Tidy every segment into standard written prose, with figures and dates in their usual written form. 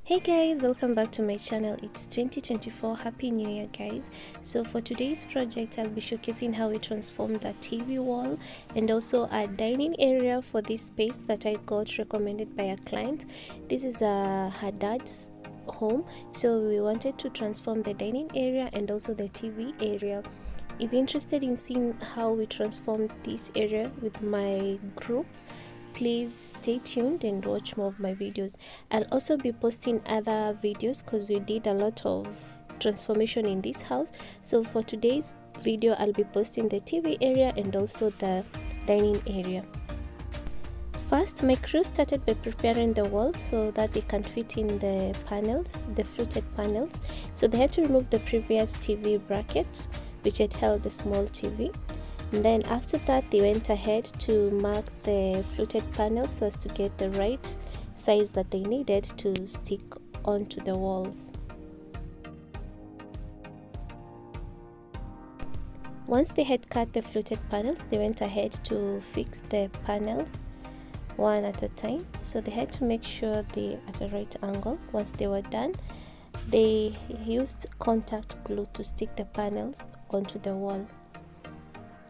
Hey guys, welcome back to my channel. It's 2024. Happy New Year guys. So for today's project, I'll be showcasing how we transformed the TV wall and also a dining area for this space that I got recommended by a client. This is her dad's home, so we wanted to transform the dining area and also the TV area. If you're interested in seeing how we transformed this area with my group, please stay tuned and watch more of my videos. I'll also be posting other videos because we did a lot of transformation in this house. So for today's video, I'll be posting the TV area and also the dining area. First, my crew started by preparing the walls so that they can fit in the panels, the fluted panels. So they had to remove the previous TV brackets which had held the small TV. And then after that, they went ahead to mark the fluted panels so as to get the right size that they needed to stick onto the walls. Once they had cut the fluted panels, they went ahead to fix the panels one at a time. So they had to make sure they're at a right angle. Once they were done, they used contact glue to stick the panels onto the wall.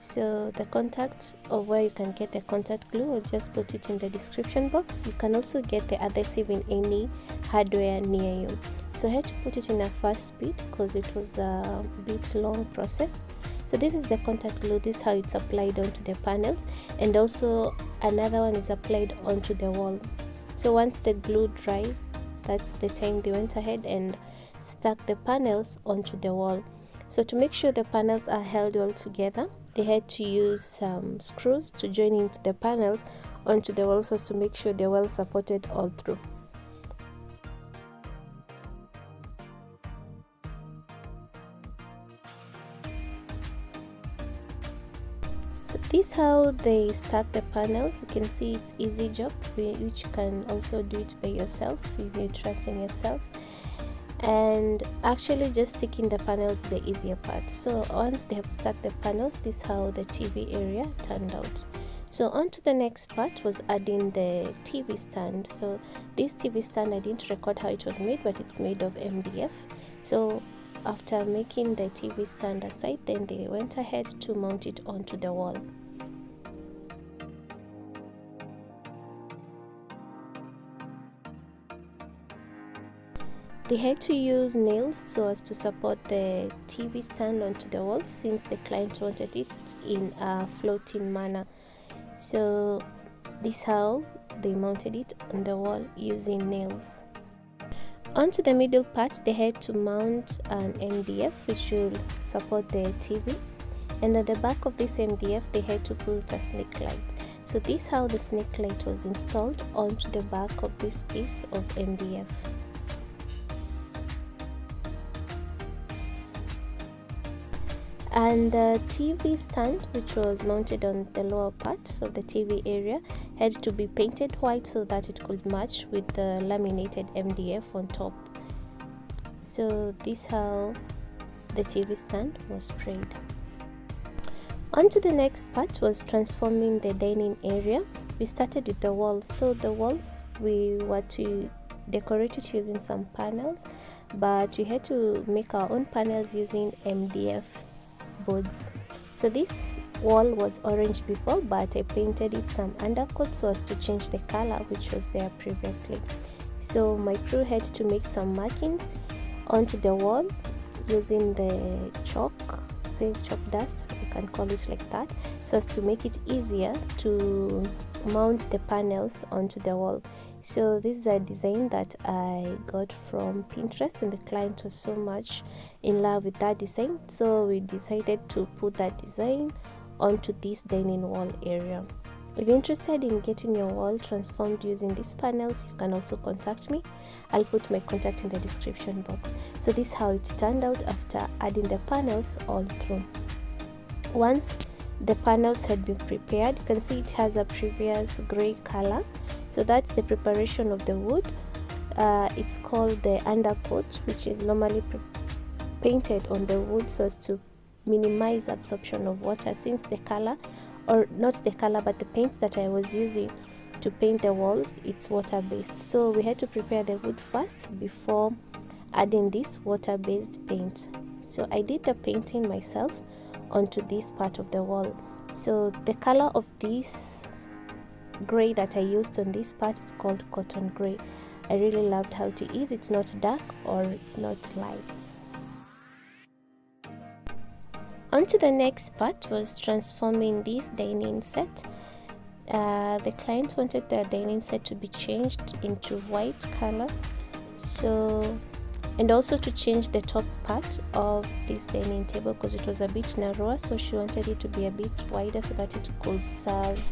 So the contacts of where you can get the contact glue, I'll just put it in the description box. You can also get the adhesive in any hardware near you. So I had to put it in a fast speed because it was a bit long process. So this is the contact glue. This is how it's applied onto the panels, and also another one is applied onto the wall. So once the glue dries, that's the time they went ahead and stuck the panels onto the wall. So to make sure the panels are held well together, they had to use some screws to join into the panels onto the walls so as to make sure they're well supported all through. So this is how they stack the panels. You can see it's easy job, which you can also do it by yourself if you trust in yourself. And actually just sticking the panels is the easier part. So once they have stuck the panels, this is how the TV area turned out. So on to the next part was adding the TV stand. So this TV stand, I didn't record how it was made, but it's made of MDF. So after making the TV stand aside, then they went ahead to mount it onto the wall. They had to use nails so as to support the TV stand onto the wall, since the client wanted it in a floating manner. So this is how they mounted it on the wall using nails. Onto the middle part, they had to mount an MDF which will support the TV, and at the back of this MDF they had to put a snake light. So this is how the snake light was installed onto the back of this piece of MDF. And the TV stand, which was mounted on the lower part of the TV area, had to be painted white so that it could match with the laminated MDF on top. So this is how the TV stand was sprayed. On to the next part was transforming the dining area. We started with the walls. So the walls, we were to decorate it using some panels, but we had to make our own panels using MDF boards. So this wall was orange before, but I painted it some undercoat so as to change the color which was there previously. So my crew had to make some markings onto the wall using the chalk, say chalk dust, you can call it like that, so as to make it easier to mount the panels onto the wall. So this is a design that I got from Pinterest, and the client was so much in love with that design, so we decided to put that design onto this dining wall area. If you're interested in getting your wall transformed using these panels, you can also contact me. I'll put my contact in the description box. So this is how it turned out after adding the panels all through. Once the panels had been prepared, you can see it has a previous gray color. So that's the preparation of the wood. It's called the undercoat, which is normally painted on the wood so as to minimize absorption of water, since the color, or not the color but the paint that I was using to paint the walls, it's water-based, so we had to prepare the wood first before adding this water-based paint. So I did the painting myself onto this part of the wall. So the color of this gray that I used on this part is called cotton gray. I really loved how it is. It's not dark or it's not light. On to the next part was transforming this dining set. The client wanted the dining set to be changed into white color, and also to change the top part of this dining table because it was a bit narrower, so she wanted it to be a bit wider so that it could serve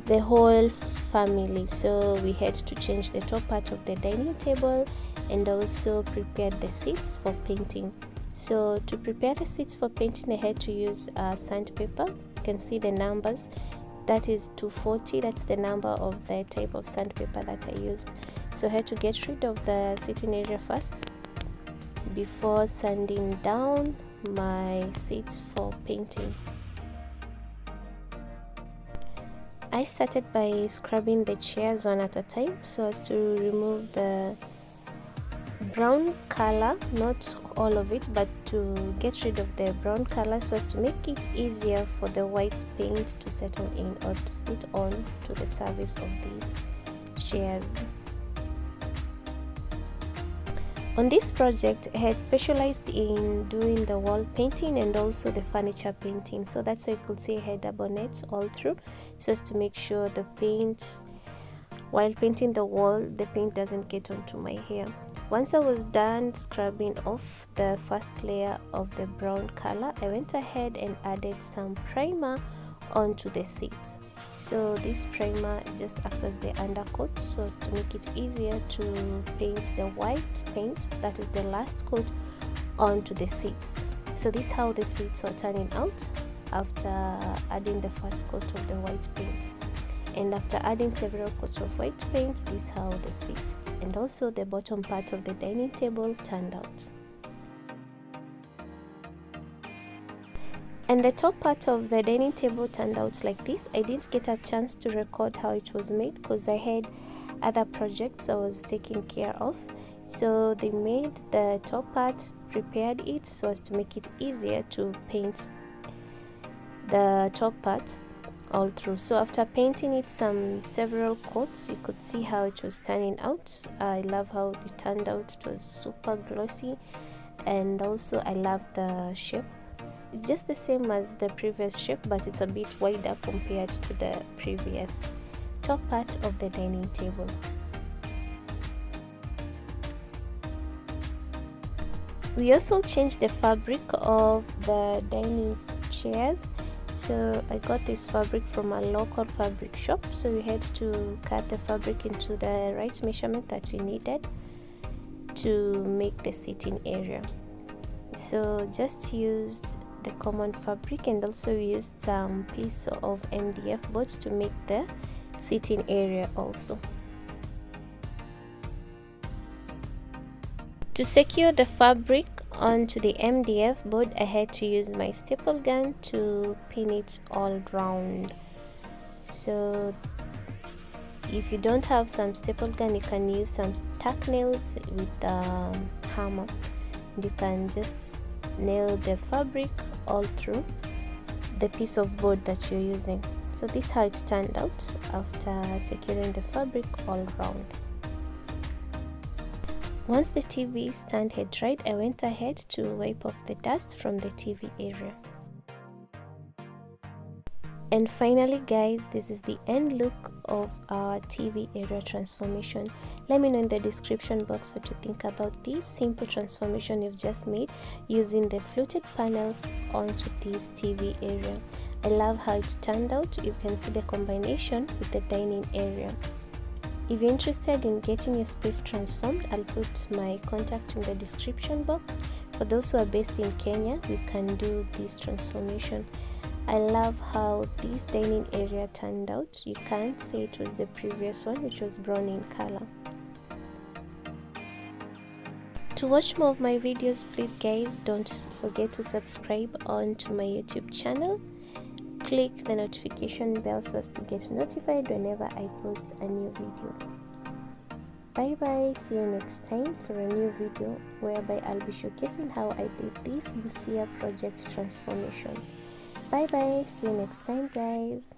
the whole family. So we had to change the top part of the dining table and also prepare the seats for painting. So to prepare the seats for painting, I had to use sandpaper. You can see the numbers. That is 240. That's the number of the type of sandpaper that I used. So I had to get rid of the sitting area first before sanding down my seats for painting. I started by scrubbing the chairs one at a time so as to remove the brown color, not all of it, but to get rid of the brown color so as to make it easier for the white paint to settle in or to sit on to the surface of these chairs. On this project, I had specialized in doing the wall painting and also the furniture painting, so that's why you could see I had double nets all through so as to make sure the paint, while painting the wall, the paint doesn't get onto my hair. Once I was done scrubbing off the first layer of the brown color, I went ahead and added some primer onto the seats. So this primer just acts as the undercoat so as to make it easier to paint the white paint, that is the last coat, onto the seats. So this is how the seats are turning out after adding the first coat of the white paint. And after adding several coats of white paint, this is how the seats and also the bottom part of the dining table turned out. And the top part of the dining table turned out like this. I didn't get a chance to record how it was made because I had other projects I was taking care of. So they made the top part, prepared it so as to make it easier to paint the top part all through. So after painting it several coats, you could see how it was turning out. I love how it turned out. It was super glossy, and also I love the shape. It's just the same as the previous shape, but it's a bit wider compared to the previous top part of the dining table. We also changed the fabric of the dining chairs. So I got this fabric from a local fabric shop, so we had to cut the fabric into the right measurement that we needed to make the seating area. So just used the common fabric, and also we used some piece of MDF boards to make the seating area also. To secure the fabric onto the MDF board, I had to use my staple gun to pin it all round. So if you don't have some staple gun, you can use some tack nails with a hammer. You can just nail the fabric all through the piece of board that you're using. So this is how it turned out after securing the fabric all round. Once the TV stand had dried, I went ahead to wipe off the dust from the TV area. And finally guys, this is the end look of our TV area transformation. Let me know in the description box what you think about this simple transformation you've just made using the fluted panels onto this TV area. I love how it turned out. You can see the combination with the dining area. If you're interested in getting your space transformed, I'll put my contact in the description box. For those who are based in Kenya, you can do this transformation. I love how this dining area turned out. You can't say it was the previous one, which was brown in color. To watch more of my videos, please guys don't forget to subscribe onto my YouTube channel. click the notification bell so as to get notified whenever I post a new video. Bye bye, see you next time for a new video whereby I'll be showcasing how I did this Busia project transformation. Bye bye, see you next time guys.